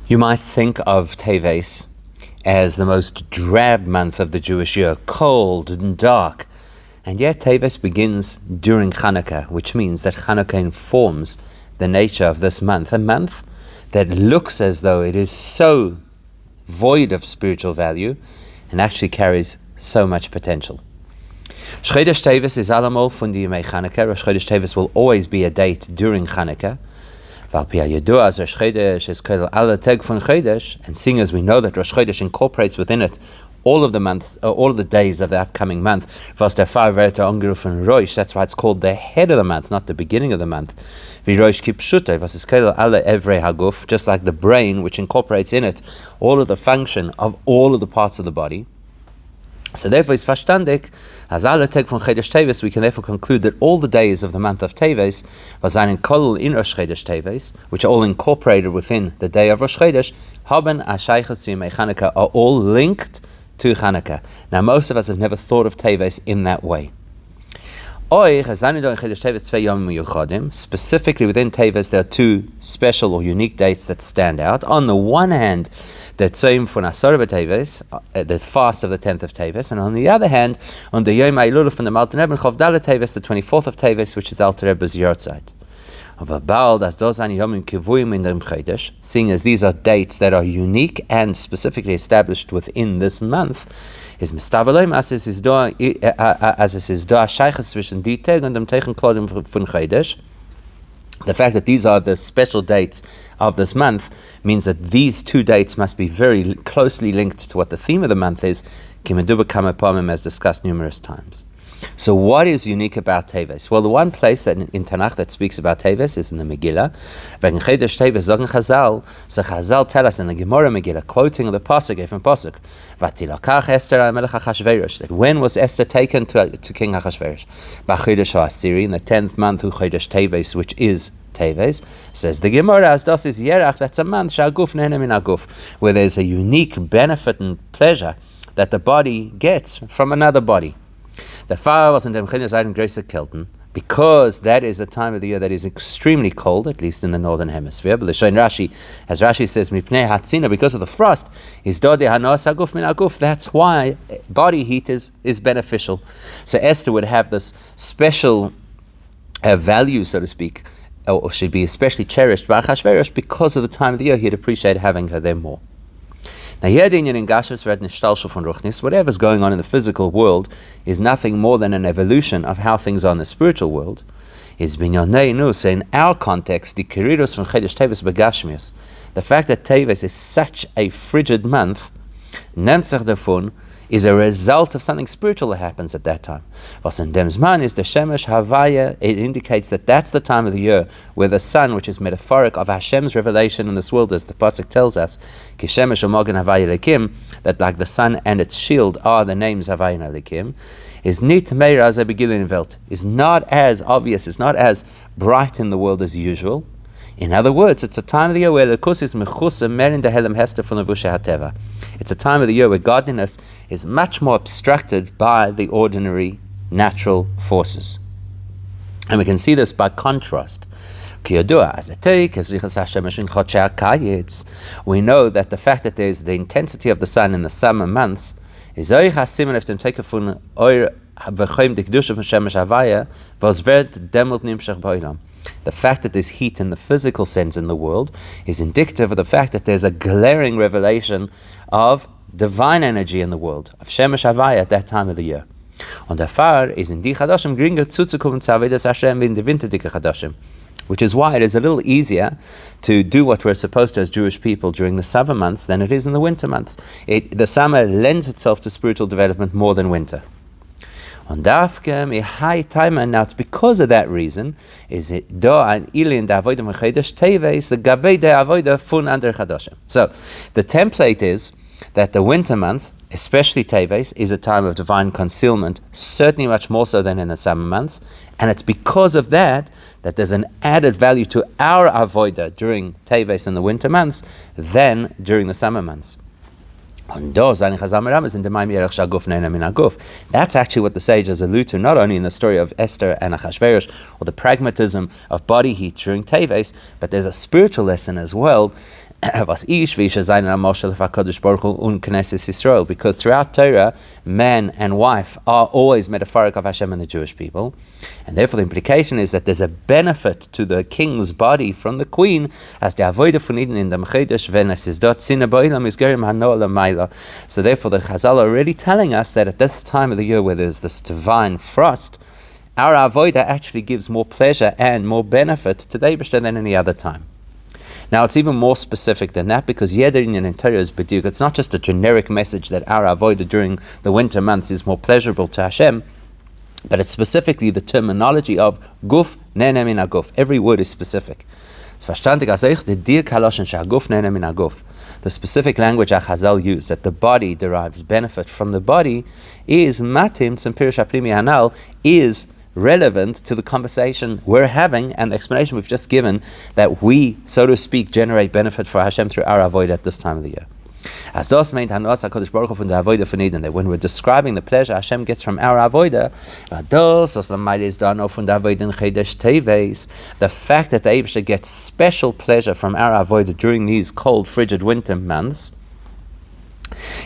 You might think of Teves as the most drab month of the Jewish year, cold and dark. And yet Teves begins during Hanukkah, which means that Hanukkah informs the nature of this month, a month that looks as though it is so void of spiritual value and actually carries so much potential. Chodesh Teves is alamol von die Yemei Chanukah. Rosh Chodesh Teves will always be a date during Chanukah. And seeing as we know that Rosh Chodesh incorporates within it all of the months, all of the days of the upcoming month, that's why it's called the head of the month, not the beginning of the month. Just like the brain, which incorporates in it all of the function of all of the parts of the body. So therefore, it's verstandig, as alle Tag von Chodesh Teves, we can therefore conclude that all the days of the month of Teves, was einen Kol in Rosh Chodesh Teves, which are all incorporated within the day of Rosh Chodesh, haben ashaychas yemei Chanukah, are all linked to Chanukah. Now, most of us have never thought of Teves in that way. Specifically within Teves, there are two special or unique dates that stand out. On the one hand, the Tzom von Asar Teves, the fast of the 10th of Teves, and on the other hand, on the Yom HaIlul from the Alter Rebbe Chavdala Teves, the 24th of Teves, which is the Alter Rebbe's Yortzeit. Seeing as these are dates that are unique and specifically established within this month, is mistavalem as es is da shaychas zwischen die Tag und dem Teichen Klodim von Chodesh. The fact that these are the special dates of this month means that these two dates must be very closely linked to what the theme of the month is, as discussed numerous times. So what is unique about Teves? Well, the one place that in Tanakh that speaks about Teves is in the Megillah. Wegen Chodesh Teves sagen Chazal, so Chazal tell us in the Gemara Megillah, quoting the Pasuk from Pasuk, Vatilakach Esther HaMelech HaChashverosh, that when was Esther taken to King HaChashverosh? B'Chodesh HaAsiri, in the 10th month of Chodesh Teves, which is Teves, says the Gemara, as das is Yerach, that's a month, Shaguf Nehenem in Aguf, where there's a unique benefit and pleasure that the body gets from another body. The fire was in dem Chinazayden Grace Kelton, because that is a time of the year that is extremely cold, at least in the northern hemisphere. But Rashi, as Rashi says, Mipnei Hatzina, because of the frost, is Dodi Hanos Aguf Min Aguf. That's why body heat is beneficial. So Esther would have this special value, so to speak, or should be especially cherished by Achashverosh because of the time of the year. He'd appreciate having her there more. Now, whatever's going on in the physical world is nothing more than an evolution of how things are in the spiritual world. So in our context, the fact that Teves is such a frigid month, is a result of something spiritual that happens at that time. Was in dem Zman is the Shemesh Havaya. It indicates that that's the time of the year where the sun, which is metaphoric of Hashem's revelation in this world, as the pasuk tells us, Ki Shemesh U'Mogen Havaya Lekim, that like the sun and its shield are the names Havaya Lekim, is nit meir as a begilin welt, is not as obvious, is not as bright in the world as usual. In other words, it's a time of the year where the kus is mechusa merin dehelem hester from the vusha hateva. It's a time of the year where godliness is much more obstructed by the ordinary natural forces. And we can see this by contrast. We know that the fact that there's the intensity of the sun in the summer months is the fact that there's heat in the physical sense in the world is indicative of the fact that there's a glaring revelation of divine energy in the world, of Shemesh Havaya at that time of the year. Und Afar is in die Chadashim geringer zuzukommen zu Avedas Hashem in die winterdicke Chadashim, which is why it is a little easier to do what we're supposed to as Jewish people during the summer months than it is in the winter months. The summer lends itself to spiritual development more than winter. On Dafkem a high time, and now it's because of that reason is it do an ilin da avodah mechedesh teves the gabei de avodah fun under chadashim. So the template is that the winter months, especially Teves, is a time of divine concealment, certainly much more so than in the summer months, and it's because of that that there's an added value to our avodah during Teves in the winter months than during the summer months. That's actually what the sages allude to, not only in the story of Esther and Achashverosh, or the pragmatism of body heat during Teves, but there's a spiritual lesson as well because throughout Torah, man and wife are always metaphoric of Hashem and the Jewish people, and therefore the implication is that there's a benefit to the king's body from the queen as the avodah von Eden in the Mechedesh when es is dort Sinne ba'olam is gerim hanoah l'mayla. So therefore the Chazal are really telling us that at this time of the year where there's this divine frost, our avodah actually gives more pleasure and more benefit to the Eibishter than any other time. Now it's even more specific than that, because Yeder Inyan in Torah is B'diuk. It's not just a generic message that our avodah during the winter months is more pleasurable to Hashem, but it's specifically the terminology of guf nene min haguf. Every word is specific. The specific language Chazal use, that the body derives benefit from the body, is matim tzempirish aprimi hanal, is relevant to the conversation we're having and the explanation we've just given, that we, so to speak, generate benefit for Hashem through our avodah at this time of the year. As das meint Hanos HaKadosh Baruch Hu von der Avodah von Eden, that when we're describing the pleasure Hashem gets from our avodah, the fact that the Eibishter gets special pleasure from our avodah during these cold, frigid winter months,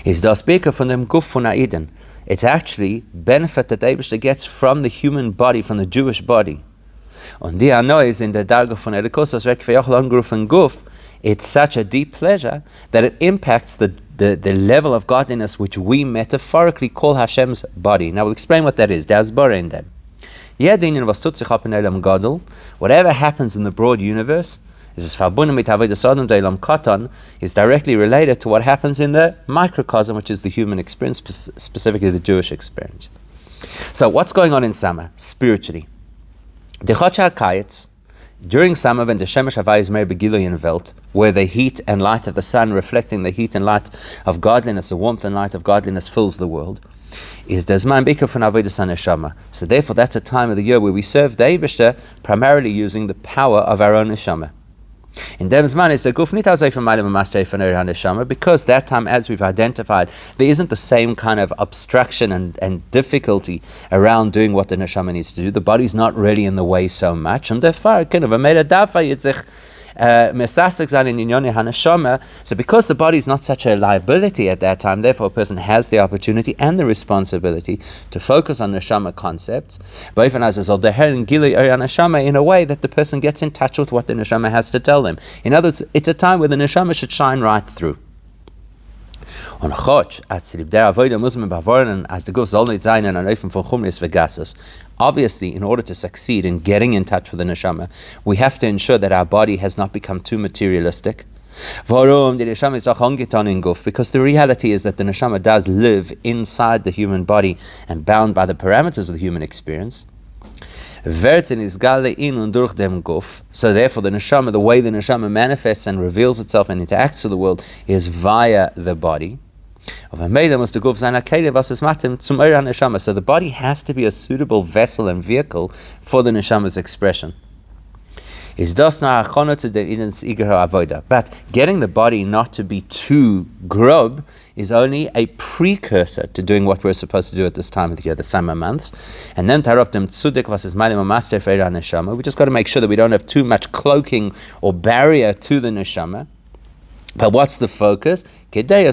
is das Beker von dem Guf von Eden. It's actually benefit that the Eibishter gets from the human body, from the Jewish body. Und die Anois in der Darga von Elikos, was Guf, it's such a deep pleasure that it impacts the level of godliness which we metaphorically call Hashem's body. Now we'll explain what that is. Whatever happens in the broad universe is directly related to what happens in the microcosm, which is the human experience, specifically the Jewish experience. So what's going on in summer, spiritually? During summer, when the Shemesh Havai is mer begiloy in Welt, where the heat and light of the sun reflecting the heat and light of godliness, the warmth and light of godliness fills the world, is der Zman Bikkur von Avodas HaNeshama. So therefore that's a time of the year where we serve the Eibishter primarily using the power of our own Neshama. In dem Zman is the Guf nit azay from Meilim Master von Eur HaNeshama, because that time, as we've identified, there isn't the same kind of obstruction and difficulty around doing what the Neshama needs to do. The body's not really in the way so much, and therefore kind of a made a dafa yitzich so because the body is not such a liability at that time, therefore a person has the opportunity and the responsibility to focus on neshama concepts, in a way that the person gets in touch with what the neshama has to tell them. In other words, it's a time where the neshama should shine right through. Obviously, in order to succeed in getting in touch with the neshama, we have to ensure that our body has not become too materialistic. Because the reality is that the neshama does live inside the human body and bound by the parameters of the human experience. So therefore the neshama, the way the neshama manifests and reveals itself and interacts with the world, is via the body. So the body has to be a suitable vessel and vehicle for the neshama's expression. But getting the body not to be too grub is only a precursor to doing what we're supposed to do at this time of the year, the summer months. And then we just got to make sure that we don't have too much cloaking or barrier to the neshama. But what's the focus? During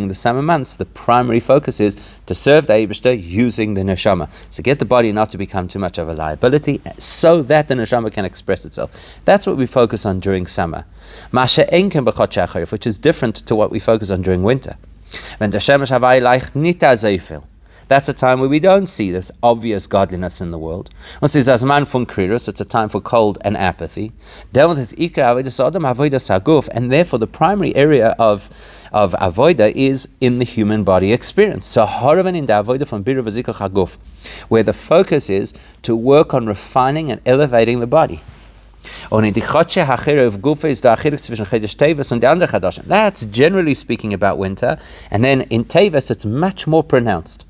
the summer months, the primary focus is to serve the Eibishter using the neshama. So get the body not to become too much of a liability, so that the neshama can express itself. That's what we focus on during summer, which is different to what we focus on during winter. That's a time where we don't see this obvious godliness in the world. It's a time for cold and apathy. And therefore the primary area of avodah is in the human body experience. So where the focus is to work on refining and elevating the body. That's generally speaking about winter, and then in Teves it's much more pronounced.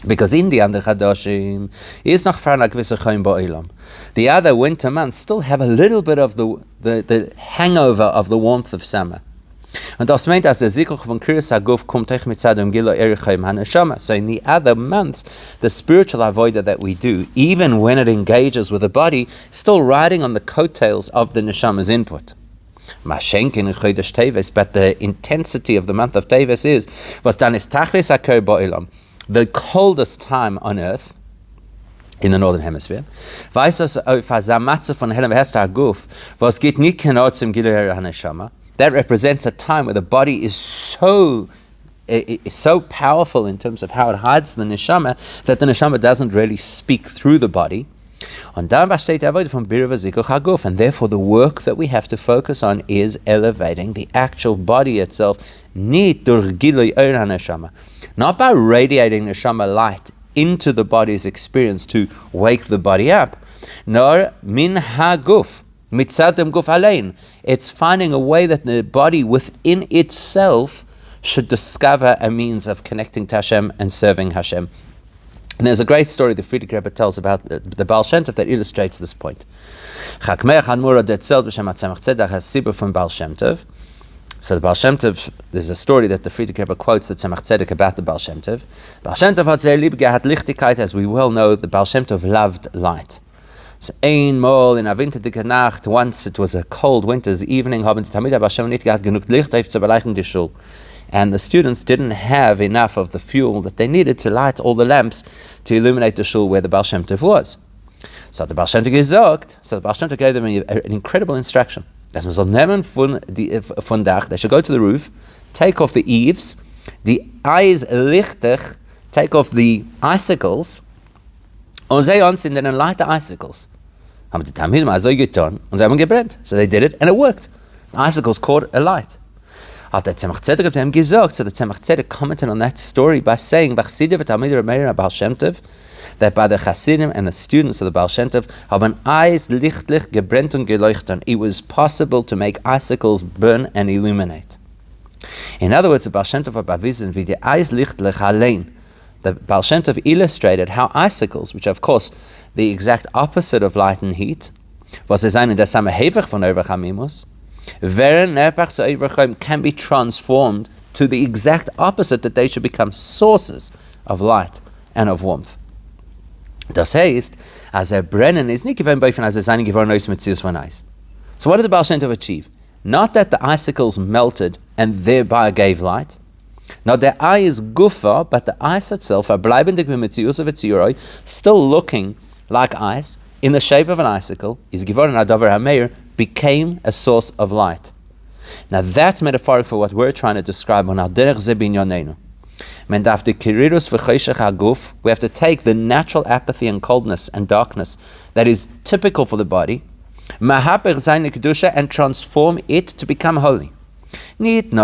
Because in the Ander Chadashim is noch far gewisse Chaim ba'olam. The other winter months still have a little bit of the hangover of the warmth of summer. Und das meint, dass der Zikuch von Krias Haguf kommt mitzad Gilo Erichaim HaNeshama. So in the other months, the spiritual avodah that we do, even when it engages with the body, is still riding on the coattails of the Neshama's input. Mashenkin in Chodesh Teves, but the intensity of the month of Teves is, was dann ist Tachlis HaKer Ba'ilam, the coldest time on earth, in the northern hemisphere. Weiß das auf Hazamatze von Helem Hester Haguf, was geht nicht genau zum Gilo HaNeshama. That represents a time where the body is so powerful in terms of how it hides the neshama that the neshama doesn't really speak through the body. And therefore the work that we have to focus on is elevating the actual body itself, not by radiating neshama light into the body's experience to wake the body up, nor min haguf. It's finding a way that the body within itself should discover a means of connecting to Hashem and serving Hashem. And there's a great story the Friedrich Rebbe tells about the Baal Shem Tov that illustrates this point. So the Baal Shem Tov, there's a story that the Friedrich Rebbe quotes the Tzemach Tzedek about the Baal Shem Tov. Baal Shem Tov hat sehr lieb gehabt Lichtigkeit, as we well know, the Baal Shem Tov loved light. So einmal in a winterdicke Nacht, once it was a cold winter's evening, haben die Talmidei Baal Shem nicht gehabt genug Licht zu bereichen die Schule. And the students didn't have enough of the fuel that they needed to light all the lamps to illuminate the shul where the Baal Shem Tov was. So the Baal Shem Tov gesagt, so the Baal Shem Tov gave them an incredible instruction. Dass man soll nehmen von Dach, they should go to the roof, take off the eaves, the eyes lichtig, take off the icicles, und sie anzünden and light the icicles. Haben die Talmidim also getan, und sie haben gebrennt. So they did it, and it worked. The icicles caught a light. Hat der Tzemach Tzedek of them gesagt, so the Tzemach Tzedek commented on that story by saying, B'chasidim v'talmidim Rabbi Baal Shem Tov, that by the Chasidim and the students of the Baal Shem Tov haben eyes lichtlich gebrennt und geleuchtet. It was possible to make icicles burn and illuminate. In other words, the Baal Shem Tov hat bewiesen, wie die eyes lichtlich allein. The Baal Shem Tov illustrated how icicles, which are of course the exact opposite of light and heat, was sie seien in der Samahevach von Overchamimus, can be transformed to the exact opposite, that they should become sources of light and of warmth. Das heißt, als brennen ist nicht gewöhnt bei von, als seine geworden aus mit Zius von Eis. So what did the Baal Shem Tov achieve? Not that the icicles melted and thereby gave light, not the eye is gufa, but the ice itself, still looking like ice, in the shape of an icicle, is given adavar hameir, became a source of light. Now that's metaphoric for what we're trying to describe on our derech ze binyanenu. We have to take the natural apathy and coldness and darkness that is typical for the body, and transform it to become holy. Where the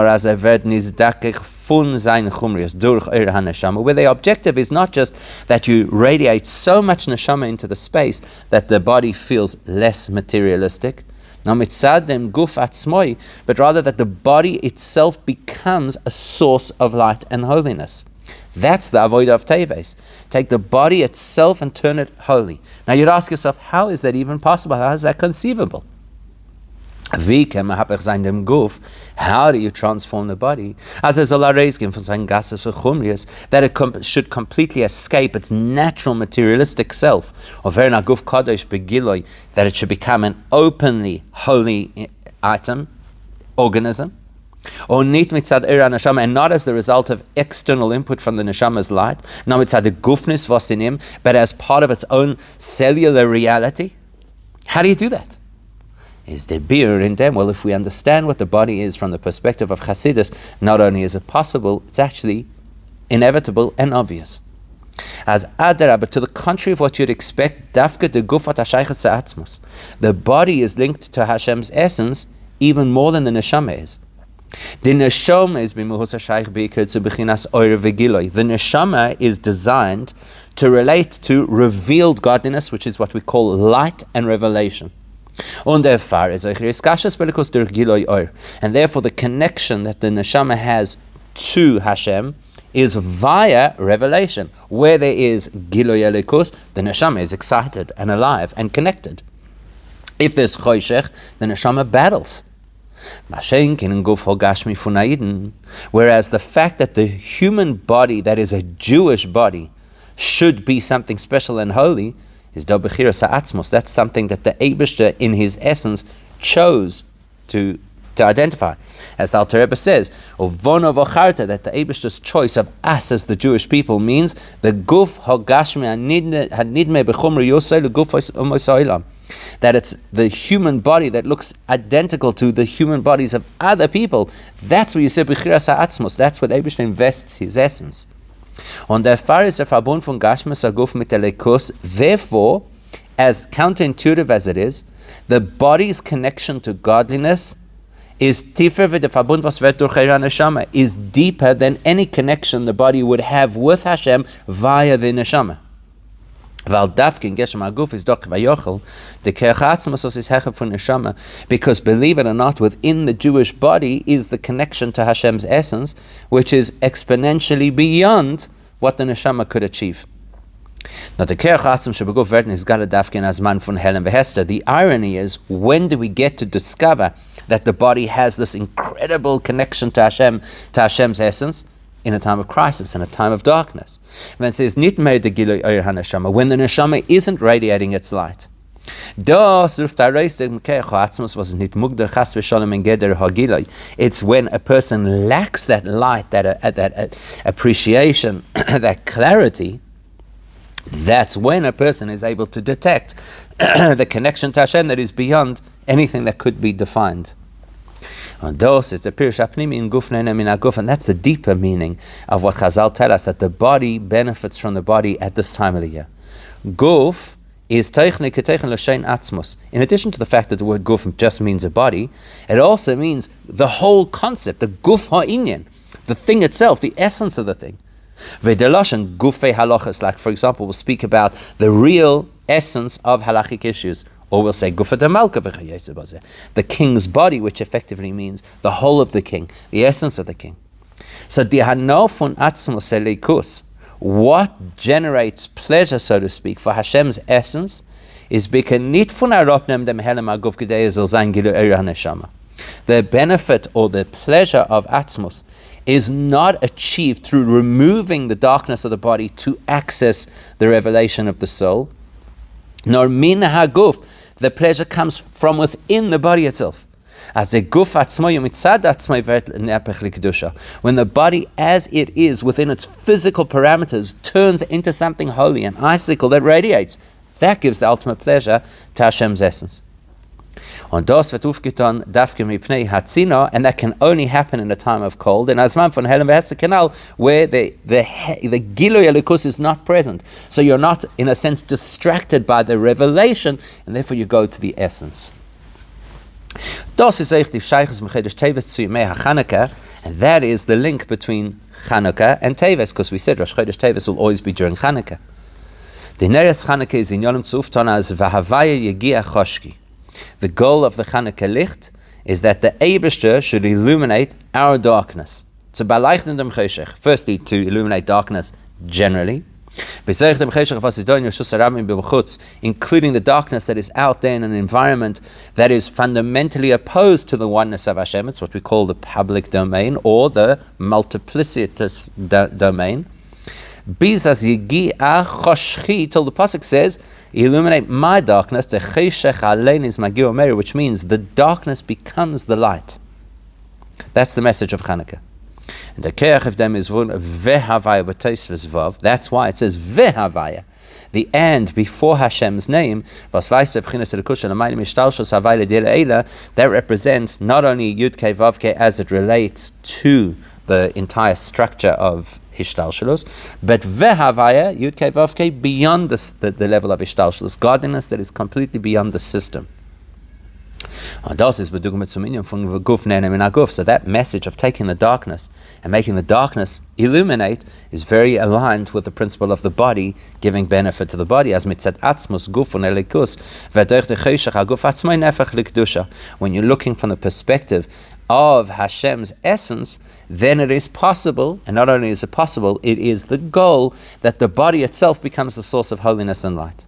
objective is not just that you radiate so much neshama into the space that the body feels less materialistic, but rather that the body itself becomes a source of light and holiness. That's the avodah of Teves. Take the body itself and turn it holy. Now you'd ask yourself, how is that even possible? How is that conceivable? How do you transform the body? As a that it should completely escape its natural materialistic self, or that it should become an openly holy item, organism, or and not as the result of external input from the neshama's light, but as part of its own cellular reality. How do you do that? Is there beer in them? Well, if we understand what the body is from the perspective of Chassidus, not only is it possible, it's actually inevitable and obvious. As Adara, but to the contrary of what you'd expect, Dafka de Gufat Hashaychas Sa'atzmus. The body is linked to Hashem's essence even more than the neshama is. The neshama is bimuhus hashayich b'ikar zu b'chinas oyer v'giloi. The neshama is designed to relate to revealed godliness, which is what we call light and revelation. And therefore the connection that the neshama has to Hashem is via revelation. Where there is Giloy Elikus, the neshama is excited and alive and connected. If there's choshech, the neshama battles. Whereas the fact that the human body, that is a Jewish body, should be something special and holy, is do bechiras ha'atzmos. That's something that the Eibishter, in his essence, chose to identify. As the Alter Rebbe says, Uvono v'charta, that the Eibishter's choice of us as the Jewish people means the guf hagashmi hanidme b'chumra yosei leguf ha'olam. That it's the human body that looks identical to the human bodies of other people. That's where you say bechiras ha'atzmos. That's where the Eibishter invests his essence. Und der Fall ist der Verbund von Gashmis Aguf mit der Lekus. Therefore, as counterintuitive as it is, the body's connection to godliness is tiefer with the Verbund was wird durch Eira Neshama, is deeper than any connection the body would have with Hashem via the Neshama. Weil Dafkin Geshem Aguf is doch vayochel, the Kerchatzmas is hechel von Neshama, because believe it or not, within the Jewish body is the connection to Hashem's essence, which is exponentially beyond what the Neshama could achieve. Now the Kerchatzim Shebaguf Verden is Gala Dafkin as man von Helen Behester. The irony is, when do we get to discover that the body has this incredible connection to Hashem, to Hashem's essence? In a time of crisis, in a time of darkness. When it says, when the neshama isn't radiating its light. It's when a person lacks that light, that appreciation, that clarity. That's when a person is able to detect the connection to Hashem that is beyond anything that could be defined. And dos is the pirush apnimi in guf nene min aguf, and that's the deeper meaning of what Chazal tell us, that the body benefits from the body at this time of the year. Guf is teichne keteichen l'shein atzmos. In addition to the fact that the word guf just means a body, it also means the whole concept, the guf ha'inyan, the thing itself, the essence of the thing. V'deloshen gufei halachas, like for example, we'll speak about the real essence of halachic issues. Or we'll say Gufa de Malka v'chayetze, the king's body, which effectively means the whole of the king, the essence of the king. So dihano fun atzmos elikus, what generates pleasure, so to speak, for Hashem's essence is bekanit fun aropnem dem helem aguf gedei zol zayin gilu eira neshama. The benefit or the pleasure of atzmos is not achieved through removing the darkness of the body to access the revelation of the soul. Nor min haguf, the pleasure comes from within the body itself. As the guf atzmoy mitzad atzmoy vert nepech likdusha, when the body as it is within its physical parameters turns into something holy, an icicle that radiates, that gives the ultimate pleasure to Hashem's essence. Und das wird aufgetan dafke mipnei hatzino, and that can only happen in a time of cold. And as man von Helen Behester Canal, where the Giloy Elikus is not present, so you're not in a sense distracted by the revelation, and therefore you go to the essence. Das ist echt die Sheiches Mechedesh Teves zu Yemei HaChanukah, and that is the link between Chanukah and Teves, because we said Rosh Chodesh Teves will always be during Chanukah. The Neres Chanukah is in Yom zu auftan as Vahavaya Yegia Choshki. The goal of the Chanukah Licht is that the Eibishter should illuminate our darkness. Firstly, to illuminate darkness generally, including the darkness that is out there in an environment that is fundamentally opposed to the oneness of Hashem. It's what we call the public domain or the multiplicitous domain. Bizas Yegi'ah Choshchi, till the pasuk says, illuminate my darkness, the Cheshech Alein is Magir Omer, which means the darkness becomes the light. That's the message of Chanukah. And the Keach of them is Vehavaya B'Tois Vav. That's why it says Vehavaya. The and before Hashem's name, that represents not only Yud Kei Vav Kei as it relates to the entire structure of Hishtalshalos, but Vehavaya, Yud Kei Vav Kei, beyond the level of Hishtalshalos, godliness that is completely beyond the system. So that message of taking the darkness and making the darkness illuminate is very aligned with the principle of the body giving benefit to the body. As mitzat atzmus gufun elikus v'derech decheshach aguf atzmai nefach likdusha. When you're looking from the perspective of Hashem's essence, then it is possible, and not only is it possible, it is the goal that the body itself becomes the source of holiness and light.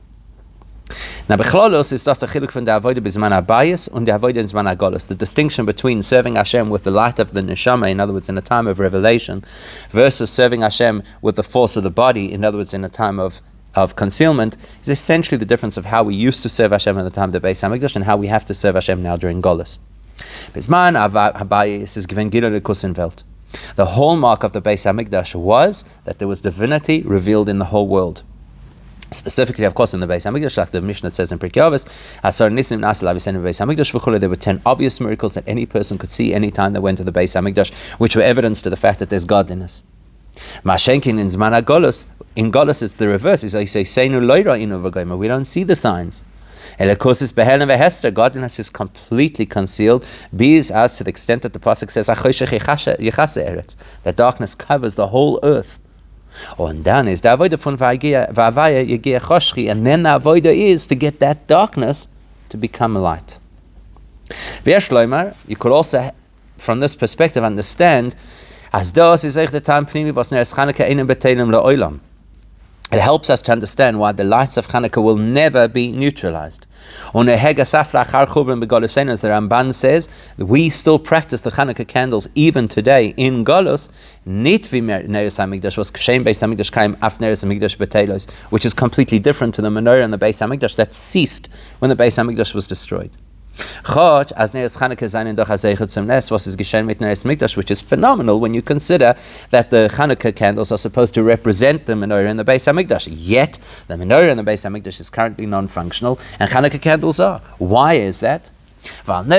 Now, Becholos is just a chiluk from the avodah bizman habayis and the avodah in zman hagolus. The distinction between serving Hashem with the light of the neshama, in other words, in a time of revelation, versus serving Hashem with the force of the body, in other words, in a time of concealment, is essentially the difference of how we used to serve Hashem at the time of the Beis Hamikdash and how we have to serve Hashem now during Golus. Bizman habayis is given gilui lekusin welt. The hallmark of the Beis Hamikdash was that there was divinity revealed in the whole world. Specifically, of course, in the Beis Hamikdash, like the Mishnah says in Pirkei Avos, there were 10 obvious miracles that any person could see any time they went to the Beis Hamikdash, which were evidence to the fact that there's godliness. Mashenkin in Zman HaGolus, in Golus it's the reverse. It's like you say, we don't see the signs. Godliness is completely concealed, as to the extent that the pasuk says that darkness covers the whole earth. And then is the avodah von and then the avodah is to get that darkness to become light. You could also, from this perspective, understand as das is the time pnimi was neres Chanukah einem betelim la'olam. It helps us to understand why the lights of Chanukah will never be neutralized. As the Ramban says, we still practice the Chanukah candles even today in Golus, which is completely different to the menorah and the Beis Hamikdash that ceased when the Beis Hamikdash was destroyed. Which is phenomenal when you consider that the Chanukah candles are supposed to represent the menorah in the Beis Hamikdash. Yet, the menorah in the Beis Hamikdash is currently non-functional, and Chanukah candles are. Why is that? Because the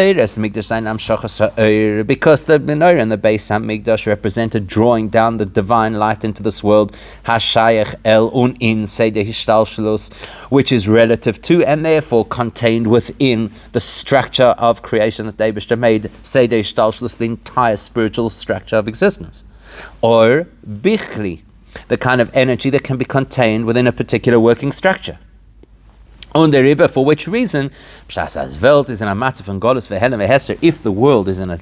menorah in the Beis Hamikdash represented drawing down the divine light into this world, which is relative to and therefore contained within the structure of creation that the Eibishter made, the entire spiritual structure of existence. Or bichli, the kind of energy that can be contained within a particular working structure. For which reason, if the world is in a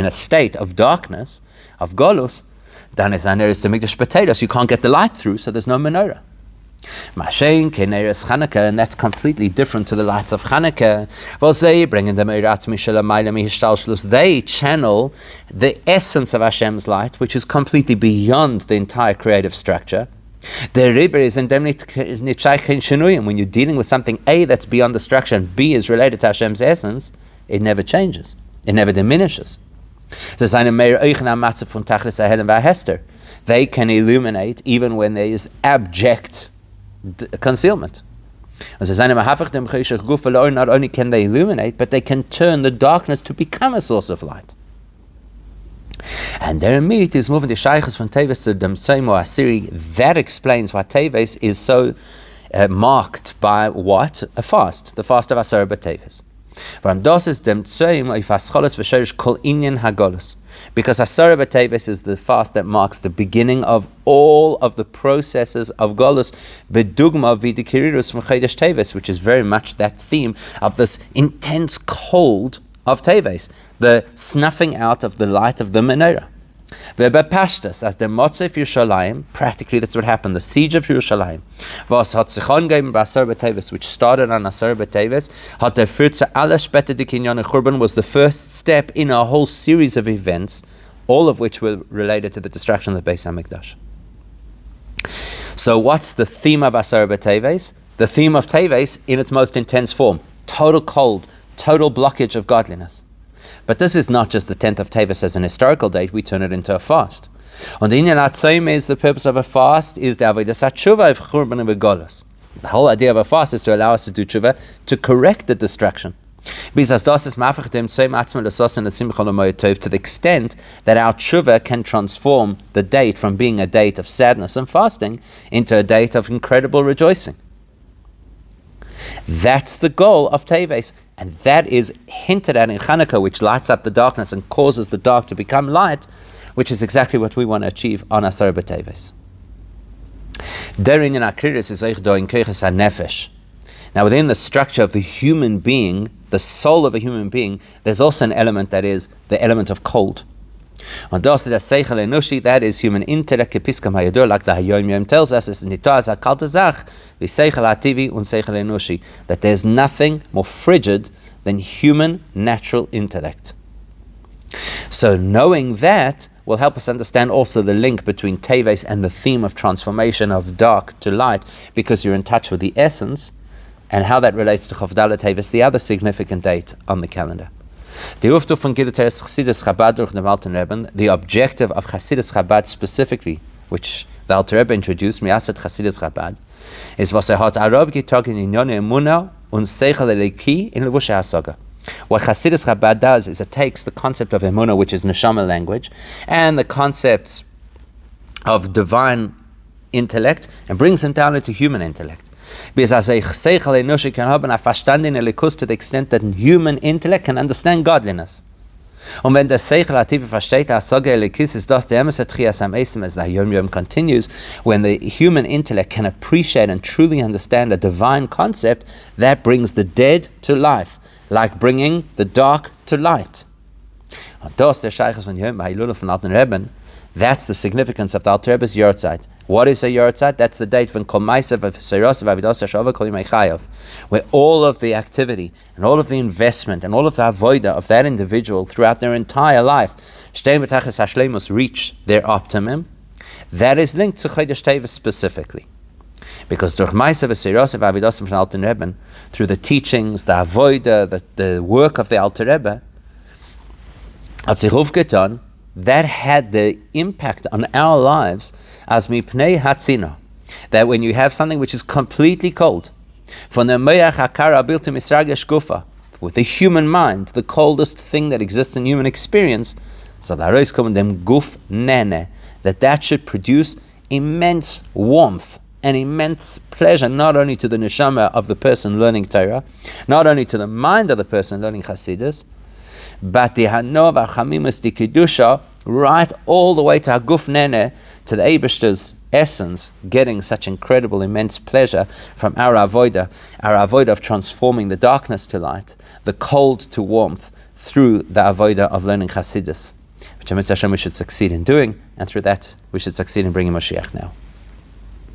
state of darkness, of golus, then it's nearest to mikdash potatoes. You can't get the light through, so there's no menorah. And that's completely different to the lights of Chanukah. They channel the essence of Hashem's light, which is completely beyond the entire creative structure. The river is endemic. When you're dealing with something A that's beyond the structure and B is related to Hashem's essence, it never changes. It never diminishes. They can illuminate even when there is abject concealment. Not only can they illuminate, but they can turn the darkness to become a source of light. And their meat is moving the shaykhs from Teves to Demtsoim or Asiri. That explains why Teves is so marked by what? A fast. The fast of Asara B'Teves. Because Asara B'Teves is the fast that marks the beginning of all of the processes of Golus, B'dugma v'dikirirus from Chodesh Teves, which is very much that theme of this intense cold of Teves, the snuffing out of the light of the menorah. Pashtas, as the Motzef Yerushalayim, practically that's what happened, the siege of Yerushalayim, which started on Asar B'Teves, was the first step in a whole series of events, all of which were related to the destruction of the Beis Hamikdash. So what's the theme of Asar B'Teves? The theme of Teves in its most intense form, total cold, total blockage of godliness. But this is not just the 10th of Teves as an historical date, we turn it into a fast. And the Inyan HaTzoim is the purpose of a fast is the Avodas HaTshuva of Churban and Begolus. The whole idea of a fast is to allow us to do tshuva, to correct the destruction. To the extent that our tshuva can transform the date from being a date of sadness and fasting into a date of incredible rejoicing. That's the goal of Teves, and that is hinted at in Chanukah, which lights up the darkness and causes the dark to become light, which is exactly what we want to achieve on Asar B'Teves. Now, within the structure of the human being, the soul of a human being, there's also an element that is the element of cold. On das der Seichel Enushi, that is human intellect, Kepiskam Hayadur, like the Hayom Yom tells us, is Nitoaz HaKalta Zach, V'Seichel HaTivi und Seichel Enushi, that there's nothing more frigid than human natural intellect. So knowing that will help us understand also the link between Teves and the theme of transformation of dark to light, because you're in touch with the essence, and how that relates to Chavdalah Teves, the other significant date on the calendar. The objective of Chassidus Chabad specifically, which the Alter Rebbe introduced, Miyasat Chassidus Chabad, is was hat Arab getagen in Yone Emuna und Seichel Eliki in Levusha Hasaga. What Chassidus Chabad does is it takes the concept of Emuna, which is Neshama language, and the concepts of divine intellect, and brings them down into human intellect. Because as a Seichel Enoshi can have a verstanden elikus to the extent that human intellect can understand godliness. Und wenn der Seichel Hativi versteht, as Sage Elikis ist das der Emes Trias am Esim, as the Yom Yom continues, when the human intellect can appreciate and truly understand a divine concept, that brings the dead to life, like bringing the dark to light. Und das der Sheiches von Yom Ha'ilula von Alten Rebben, that's the significance of the Alter Rebbe's Yortzeit. What is a Yortzeit? That's the date when where all of the activity and all of the investment and all of the avoida of that individual throughout their entire life reach their optimum. That is linked to Chodesh Teves specifically. Because through the teachings, the avoida, the work of the Alter Rebbe, that had the impact on our lives as mipnei hatzina, that when you have something which is completely cold, with the human mind, the coldest thing that exists in human experience, so that should produce immense warmth and immense pleasure, not only to the neshama of the person learning Torah, not only to the mind of the person learning Chassidus, but the Hanova Chamimus di Kedusha, right all the way to Haguf Nene, to the Eibishter's essence, getting such incredible, immense pleasure from our avoida of transforming the darkness to light, the cold to warmth, through the avoida of learning Chassidus, which Amitzvah Hashem we should succeed in doing, and through that we should succeed in bringing Mashiach now.